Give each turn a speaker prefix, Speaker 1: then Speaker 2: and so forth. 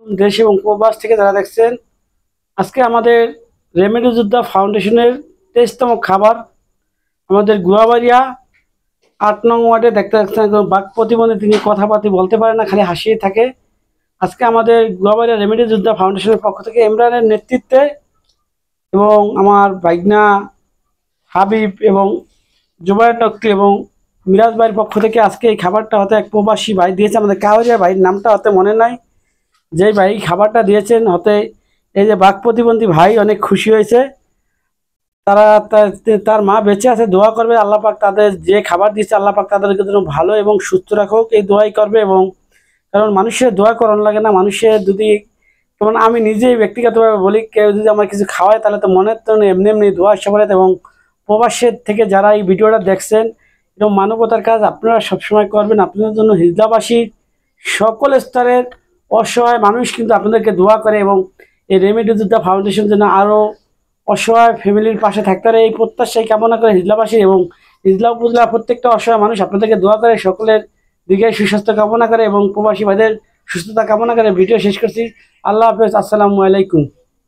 Speaker 1: দেশ এবং প্রবাস থেকে যারা দেখছেন, আজকে আমাদের রেমেডি যোদ্ধা ফাউন্ডেশনের 23তম খাবার আমাদের গুয়াবাড়িয়া 8 নং ওয়ার্ডে দেখতে পাচ্ছেন একজন বাক প্রতিবন্ধী, তিনি কথাবার্তা বলতে পারে না, খালি হাসিয়ে থাকে। আজকে আমাদের গুয়াবাড়িয়া রেমেডি যোদ্ধা ফাউন্ডেশনের পক্ষ থেকে ইমরানের নেতৃত্বে এবং আমার ভাইগনা হাবিব এবং জুবায়ের টক্কি এবং মিরাজ ভাইয়ের পক্ষ থেকে আজকে এই খাবারটা হতে এক প্রবাসী ভাই দিয়েছে। আমাদের কাউরিয়া ভাইয়ের নামটা হতে মনে নাই, যেই ভাই খাবারটা দিয়েছেন হতে এই যে বাক প্রতিবন্ধী ভাই অনেক খুশি হয়েছে। তারা তার মা বেঁচে আছে, দোয়া করবে আল্লাহ পাক তাদের যে খাবার দিচ্ছে আল্লাহ পাক তাদেরকে যেন ভালো এবং সুস্থ রাখুক, এই দোয়াই করবে। এবং কারণ মানুষের দোয়া করানো লাগে না, মানুষের যদি যেমন আমি নিজেই ব্যক্তিগতভাবে বলি, কেউ যদি আমার কিছু খাওয়ায় তাহলে তো মনের তো এমনি এমনি দোয়া সবাই। এবং প্রবাসের থেকে যারা এই ভিডিওটা দেখছেন, এবং মানবতার কাজ আপনারা সবসময় করবেন। আপনাদের জন্য হিজলাবাসী সকল স্তরের অসহায় মানুষ কিন্তু আপনাদেরকে দোয়া করে, এবং এই রেমেডি যোদ্ধা ফাউন্ডেশন যেন আরও অসহায় ফ্যামিলির পাশে থাকতে পারে এই প্রত্যাশাই কামনা করে হিজলাবাসী এবং হিজলা উপজেলার প্রত্যেকটা অসহায় মানুষ আপনাদেরকে দোয়া করে, সকলের দিকে সুস্বাস্থ্য কামনা করে এবং প্রবাসী ভাইদের সুস্থতা কামনা করে ভিডিও শেষ করছি। আল্লাহ হাফেজ, আসসালামু আলাইকুম।